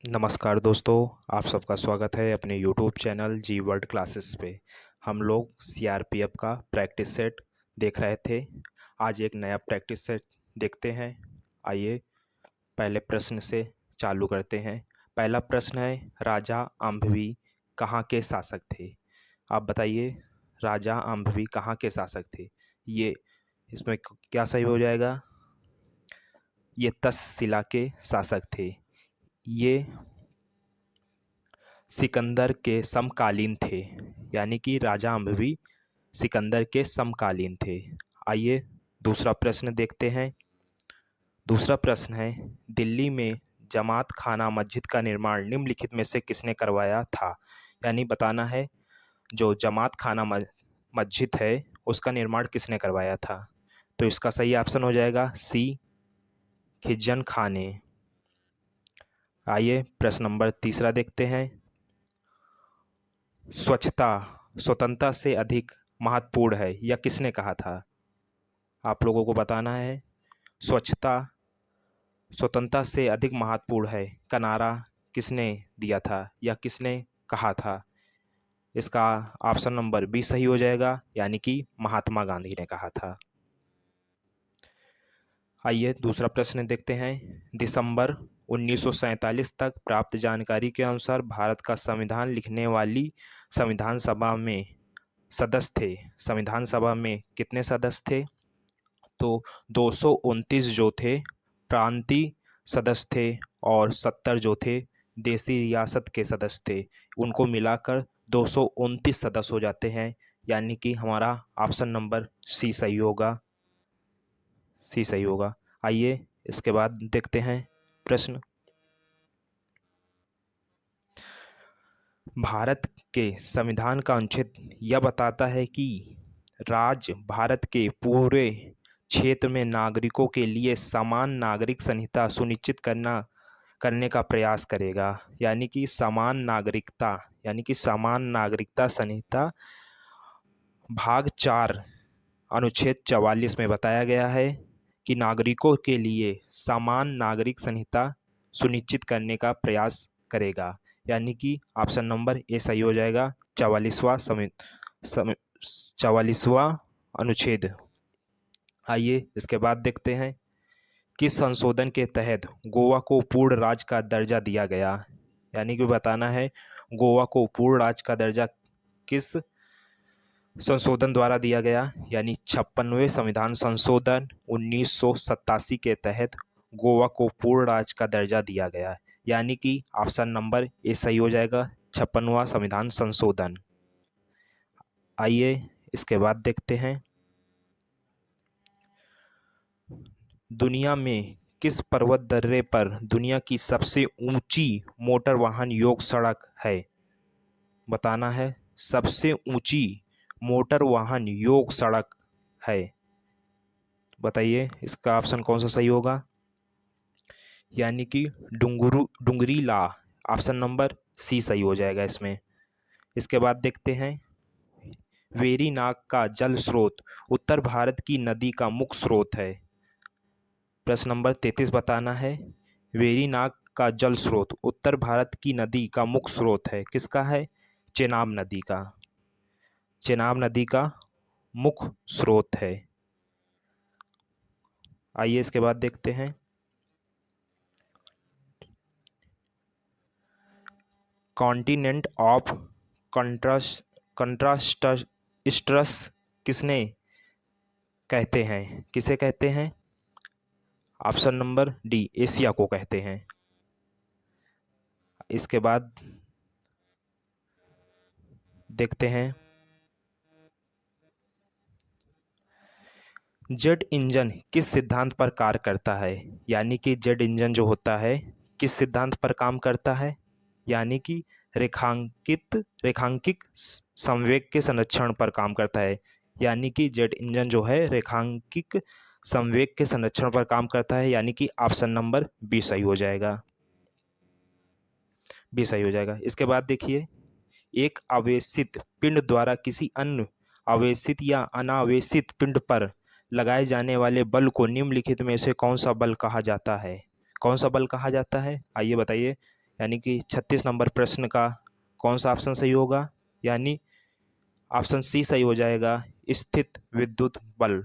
नमस्कार दोस्तों, आप सबका स्वागत है अपने यूट्यूब चैनल जी वर्ल्ड क्लासेस पे। हम लोग सीआरपीएफ का प्रैक्टिस सेट देख रहे थे। आज एक नया प्रैक्टिस सेट देखते हैं। आइए पहले प्रश्न से चालू करते हैं। पहला प्रश्न है, राजा अम्भवी कहाँ के शासक थे? आप बताइए, राजा अम्भवी कहाँ के शासक थे? ये इसमें क्या सही हो जाएगा? ये तक्षशिला के शासक थे। ये सिकंदर के समकालीन थे, यानी कि राजा अम्भवी सिकंदर के समकालीन थे। आइए दूसरा प्रश्न देखते हैं। दूसरा प्रश्न है, दिल्ली में जमात खाना मस्जिद का निर्माण निम्नलिखित में से किसने करवाया था? यानी बताना है जो जमात खाना मस्जिद है उसका निर्माण किसने करवाया था? तो इसका सही ऑप्शन हो जाएगा सी, खिजन खान ने। आइए प्रश्न नंबर तीसरा देखते हैं। स्वच्छता स्वतंत्रता से अधिक महत्वपूर्ण है, यह किसने कहा था? आप लोगों को बताना है। स्वच्छता स्वतंत्रता से अधिक महत्वपूर्ण है का नारा किसने दिया था या किसने कहा था? इसका ऑप्शन नंबर बी सही हो जाएगा, यानी कि महात्मा गांधी ने कहा था। आइए दूसरा प्रश्न देखते हैं। दिसंबर 1947 तक प्राप्त जानकारी के अनुसार भारत का संविधान लिखने वाली संविधान सभा में सदस्य थे। संविधान सभा में कितने सदस्य थे? तो 229 जो थे प्रांतीय सदस्य थे और 70 जो थे देसी रियासत के सदस्य थे। उनको मिलाकर 229 सदस्य हो जाते हैं, यानी कि हमारा ऑप्शन नंबर सी सही होगा। सी सही होगा। आइए इसके बाद देखते हैं प्रश्न। भारत के संविधान का अनुच्छेद यह बताता है कि राज्य भारत के पूरे क्षेत्र में नागरिकों के लिए समान नागरिक संहिता सुनिश्चित करने का प्रयास करेगा। यानी कि समान नागरिकता संहिता भाग 4 अनुच्छेद 44 में बताया गया है कि नागरिकों के लिए समान नागरिक संहिता सुनिश्चित करने का प्रयास करेगा। यानी कि ऑप्शन नंबर ए सही हो जाएगा, 44वां अनुच्छेद। आइए इसके बाद देखते हैं, किस संशोधन के तहत गोवा को पूर्ण राज्य का दर्जा दिया गया? यानी कि बताना है गोवा को पूर्ण राज्य का दर्जा किस संशोधन द्वारा दिया गया? यानी 56वें संविधान संशोधन 1987 के तहत गोवा को पूर्ण राज्य का दर्जा दिया गया। यानी कि ऑप्शन नंबर ए सही हो जाएगा, 56वां संविधान संशोधन। आइए इसके बाद देखते हैं, दुनिया में किस पर्वत दर्रे पर दुनिया की सबसे ऊंची मोटर वाहन योग सड़क है? बताना है सबसे ऊंची मोटर वाहन योग सड़क है। बताइए इसका ऑप्शन कौन सा सही होगा? यानी कि डुंगरी ला, ऑप्शन नंबर सी सही हो जाएगा इसमें। इसके बाद देखते हैं, वेरीनाग का जल स्रोत उत्तर भारत की नदी का मुख्य स्रोत है। प्रश्न नंबर 33 बताना है, वेरीनाग का जल स्रोत उत्तर भारत की नदी का मुख्य स्रोत है, किसका है? चेनाब नदी का। चेनाब नदी का मुख्य स्रोत है। आइए इसके बाद देखते हैं, कॉन्टिनेंट ऑफ कंट्रास्टस किसने कहते हैं? किसे कहते हैं? ऑप्शन नंबर डी, एशिया को कहते हैं। इसके बाद देखते हैं, जेट इंजन किस सिद्धांत पर कार्य करता है? यानी कि जेट इंजन जो होता है किस सिद्धांत पर काम करता है? यानी कि रेखांकित संवेग के संरक्षण पर काम करता है। यानी कि जेट इंजन जो है रेखांकित संवेग के संरक्षण पर काम करता है, यानी कि ऑप्शन नंबर बी सही हो जाएगा। बी सही हो जाएगा। इसके बाद देखिए, एक आवेशित पिंड द्वारा किसी अन्य आवेशित या अनावेशित पिंड पर लगाए जाने वाले बल को निम्नलिखित में से कौन सा बल कहा जाता है? कौन सा बल कहा जाता है? आइए बताइए। यानी कि 36 नंबर प्रश्न का कौन सा ऑप्शन सही होगा, यानी ऑप्शन सी सही हो जाएगा, स्थित विद्युत बल,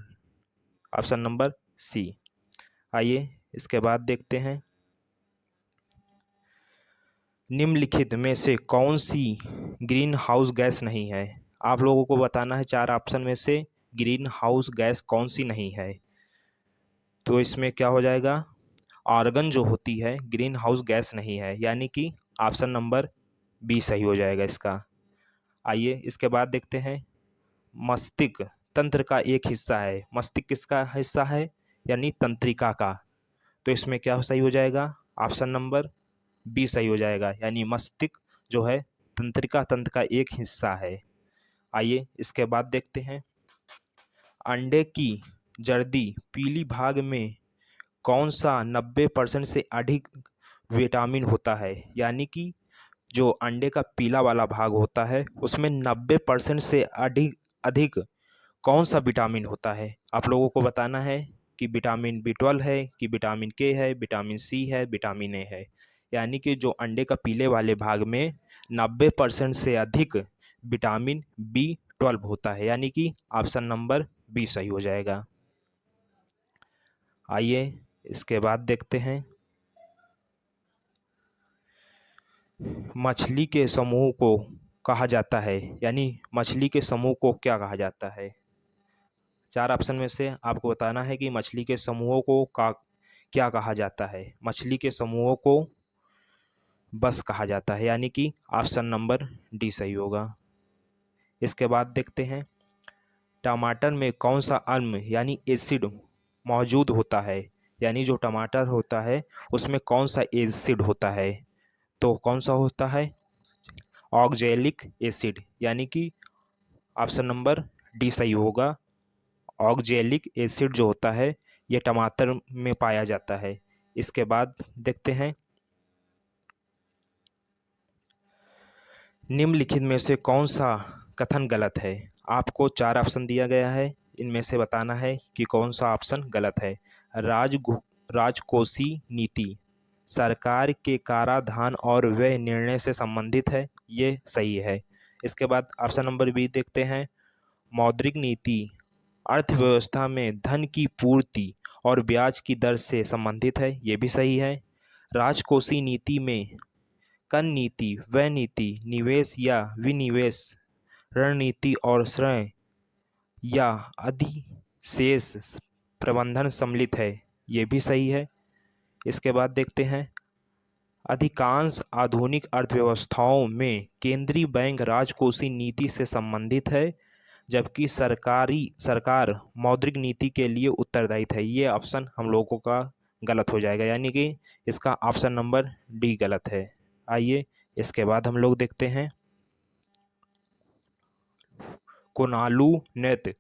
ऑप्शन नंबर सी। आइए इसके बाद देखते हैं, निम्नलिखित में से कौन सी ग्रीन हाउस गैस नहीं है। आप लोगों को बताना है 4 ऑप्शन में से ग्रीन हाउस गैस कौन सी नहीं है। तो इसमें क्या हो जाएगा, आर्गन जो होती है ग्रीन हाउस गैस नहीं है, यानी कि ऑप्शन नंबर बी सही हो जाएगा इसका। आइए इसके बाद देखते हैं, मस्तिष्क तंत्र का एक हिस्सा है, मस्तिष्क किसका हिस्सा है, यानी तंत्रिका का। तो इसमें क्या सही हो जाएगा, ऑप्शन नंबर बी सही हो जाएगा, यानी मस्तिष्क जो है तंत्रिका तंत्र का एक हिस्सा है। आइए इसके बाद देखते हैं, अंडे की जर्दी पीली भाग में कौन सा 90% से अधिक विटामिन होता है, यानी कि जो अंडे का पीला वाला भाग होता है उसमें 90% से अधिक अधिक कौन सा विटामिन होता है। आप लोगों को बताना है कि विटामिन B12 है, कि विटामिन के है, विटामिन सी है, विटामिन ए है। यानी कि जो अंडे का पीले वाले भाग में 90% से अधिक विटामिन B12 होता है, यानी कि ऑप्शन नंबर बी सही हो जाएगा। आइए इसके बाद देखते हैं, मछली के समूह को कहा जाता है, यानी मछली के समूह को क्या कहा जाता है। 4 ऑप्शन में से आपको बताना है कि मछली के समूहों को क्या कहा जाता है। मछली के समूहों को बस कहा जाता है, यानी कि ऑप्शन नंबर डी सही होगा। इसके बाद देखते हैं, टमाटर में कौन सा अम्ल यानी एसिड मौजूद होता है, यानी जो टमाटर होता है उसमें कौन सा एसिड होता है। तो कौन सा होता है, ऑक्जेलिक एसिड, यानी कि ऑप्शन नंबर डी सही होगा। ऑक्जेलिक एसिड जो होता है ये टमाटर में पाया जाता है। इसके बाद देखते हैं, निम्नलिखित में से कौन सा कथन गलत है। आपको 4 ऑप्शन दिया गया है, इनमें से बताना है कि कौन सा ऑप्शन गलत है। राजकोषीय नीति सरकार के कराधान और व्यय निर्णय से संबंधित है, ये सही है। इसके बाद ऑप्शन नंबर बी देखते हैं, मौद्रिक नीति अर्थव्यवस्था में धन की पूर्ति और ब्याज की दर से संबंधित है, ये भी सही है। राजकोषीय नीति में कर नीति, व्यय नीति, निवेश या विनिवेश, रणनीति और ऋण या अधिशेष प्रबंधन सम्मिलित है, ये भी सही है। इसके बाद देखते हैं, अधिकांश आधुनिक अर्थव्यवस्थाओं में केंद्रीय बैंक राजकोषीय नीति से संबंधित है, जबकि सरकार मौद्रिक नीति के लिए उत्तरदायी है। ये ऑप्शन हम लोगों का गलत हो जाएगा, यानी कि इसका ऑप्शन नंबर डी गलत है। आइए इसके बाद हम लोग देखते हैं, कोनालू नृत्य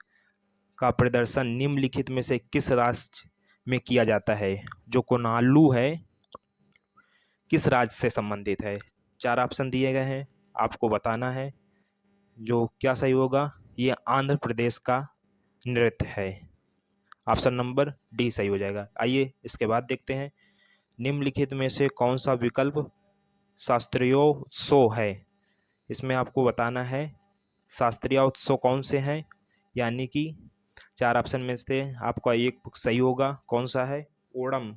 का प्रदर्शन निम्नलिखित में से किस राज्य में किया जाता है। जो कोनालू है किस राज्य से संबंधित है। 4 ऑप्शन दिए गए हैं, आपको बताना है जो क्या सही होगा। ये आंध्र प्रदेश का नृत्य है, ऑप्शन नंबर डी सही हो जाएगा। आइए इसके बाद देखते हैं, निम्नलिखित में से कौन सा विकल्प शास्त्रीयोत्सव है। इसमें आपको बताना है शास्त्रीय उत्सव कौन से हैं, यानी कि 4 ऑप्शन में से आपका एक सही होगा। कौन सा है, ओणम।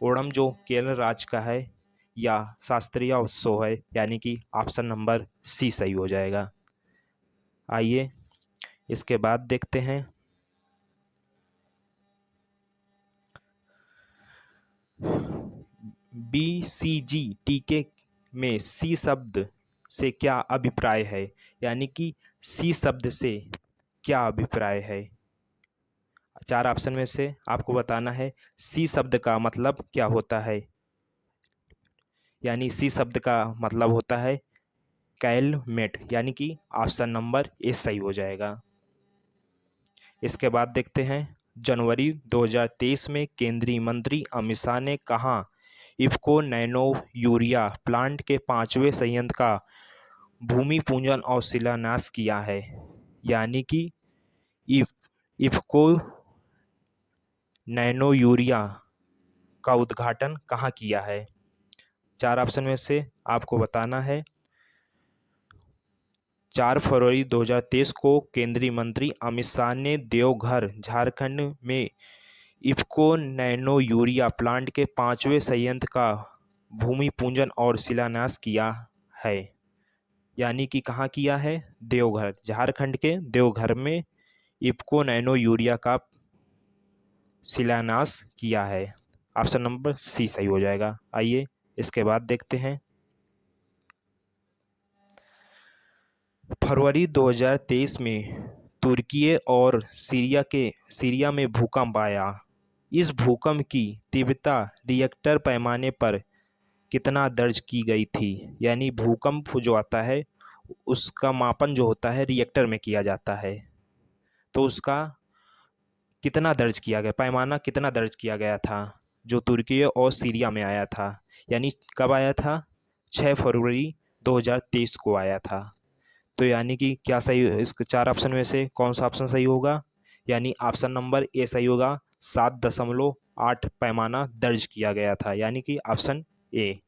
ओणम जो केरल राज्य का है या शास्त्रीय उत्सव है, यानी कि ऑप्शन नंबर सी सही हो जाएगा। आइए इसके बाद देखते हैं, BCG टीके में सी शब्द से क्या अभिप्राय है, यानी कि सी शब्द से क्या अभिप्राय है। 4 ऑप्शन में से आपको बताना है सी शब्द का मतलब क्या होता है, यानी सी शब्द का मतलब होता है कैलमेट, यानी कि ऑप्शन नंबर ए सही हो जाएगा। इसके बाद देखते हैं, जनवरी 2023 में केंद्रीय मंत्री अमित शाह ने कहा इफ्को नैनो यूरिया प्लांट के 5वें संयंत्र का भूमि पूजन और शिलान्यास किया है, यानी कि इफ्को नैनो यूरिया का उद्घाटन कहाँ किया है। चार ऑप्शन में से आपको बताना है। 4 फरवरी 2023 को केंद्रीय मंत्री अमित शाह ने देवघर झारखंड में इफ्को नैनो यूरिया प्लांट के 5वें संयंत्र का भूमि पूजन और शिलान्यास किया है। यानी कि कहाँ किया है? देवघर, झारखंड के देवघर में इफ्को नैनो यूरिया का शिलान्यास किया है। ऑप्शन नंबर सी सही हो जाएगा। आइए इसके बाद देखते हैं। फरवरी 2023 में तुर्की और सीरिया में भूकंप आया। इस भूकंप की तीव्रता रिएक्टर पैमाने पर कितना दर्ज की गई थी? यानी भूकंप जो आता है उसका मापन जो होता है रिएक्टर में किया जाता है, तो उसका कितना दर्ज किया गया, पैमाना कितना दर्ज किया गया था जो तुर्की और सीरिया में आया था? यानी कब आया था? 6 फरवरी 2023 को आया था। तो यानी कि क्या सही, इस चार ऑप्शन में से कौन सा ऑप्शन सही होगा? यानी ऑप्शन नंबर ए सही होगा। 7.8 पैमाना दर्ज किया गया था, यानी कि ऑप्शन ए।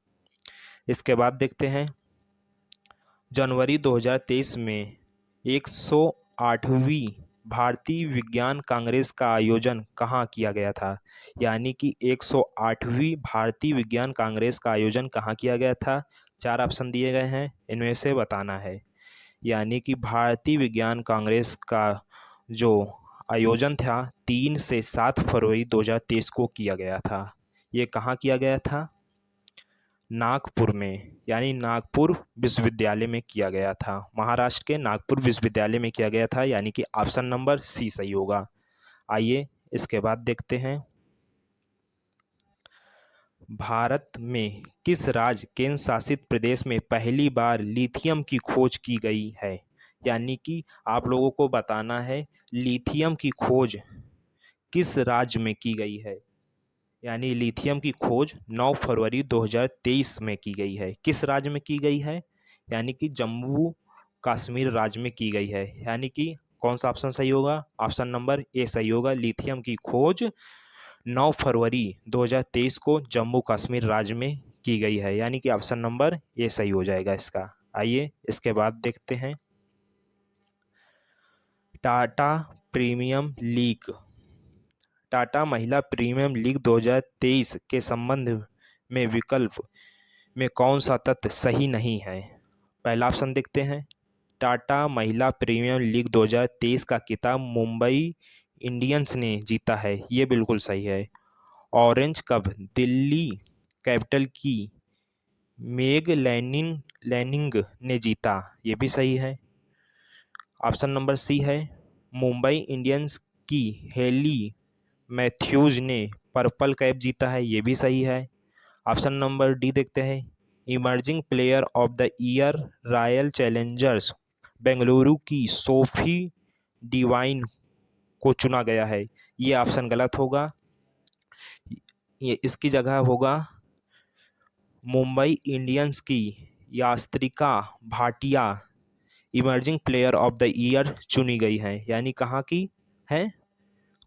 इसके बाद देखते हैं। जनवरी 2023 में 108वीं भारतीय विज्ञान कांग्रेस का आयोजन कहाँ किया गया था? यानी कि 108वीं भारतीय विज्ञान कांग्रेस का आयोजन कहाँ किया गया था? चार ऑप्शन दिए गए हैं, इनमें से बताना है। यानी कि भारतीय विज्ञान कांग्रेस का जो आयोजन था 3 से 7 फरवरी 2023 को किया गया था। ये कहाँ किया गया था? नागपुर में, यानी नागपुर विश्वविद्यालय में किया गया था। महाराष्ट्र के नागपुर विश्वविद्यालय में किया गया था, यानी कि ऑप्शन नंबर सी सही होगा। आइए इसके बाद देखते हैं। भारत में किस राज्य केंद्र शासित प्रदेश में पहली बार लिथियम की खोज की गई है? यानी कि आप लोगों को बताना है लिथियम की खोज किस राज्य में की गई है। यानी लिथियम की खोज 9 फरवरी 2023 में की गई है। किस राज्य में की गई है? यानी कि जम्मू कश्मीर राज्य में की गई है। यानी कि कौन सा ऑप्शन सही होगा? ऑप्शन नंबर ए सही होगा। लिथियम की खोज 9 फरवरी 2023 को जम्मू कश्मीर राज्य में की गई है, यानी कि ऑप्शन नंबर ए सही हो जाएगा इसका। आइए इसके बाद देखते हैं। टाटा प्रीमियम लीग, टाटा महिला प्रीमियम लीग 2023 के संबंध में विकल्प में कौन सा तथ्य सही नहीं है? पहला ऑप्शन देखते हैं। टाटा महिला प्रीमियम लीग 2023 का खिताब मुंबई इंडियंस ने जीता है, ये बिल्कुल सही है। ऑरेंज कप दिल्ली कैपिटल की मेग लैनिंग ने जीता, ये भी सही है। ऑप्शन नंबर सी है। मुंबई इंडियंस की हेली मैथ्यूज ने पर्पल कैप जीता है, ये भी सही है। ऑप्शन नंबर डी देखते हैं। Emerging player of the year royal Challengers Bengaluru की सोफी डिवाइन को चुना गया है, ये ऑप्शन गलत होगा। ये इसकी जगह होगा मुंबई इंडियंस की Yastika Bhatia emerging player of the year चुनी गई हैं। यानी कहाँ की है?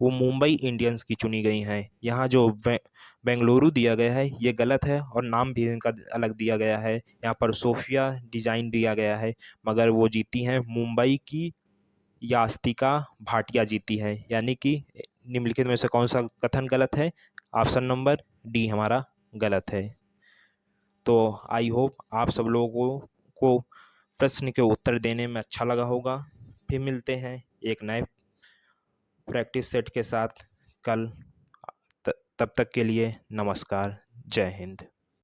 वो मुंबई इंडियंस की चुनी गई हैं। यहाँ जो बेंगलुरु दिया गया है ये गलत है और नाम भी इनका अलग दिया गया है। यहाँ पर सोफिया डिजाइन दिया गया है, मगर वो जीती हैं मुंबई की यास्तिका भाटिया जीती है। यानी कि निम्नलिखित में से कौन सा कथन गलत है? ऑप्शन नंबर डी हमारा गलत है। तो आई होप आप सब लोगों को प्रश्न के उत्तर देने में अच्छा लगा होगा। फिर मिलते हैं एक नए प्रैक्टिस सेट के साथ कल। तब तक के लिए नमस्कार, जय हिंद।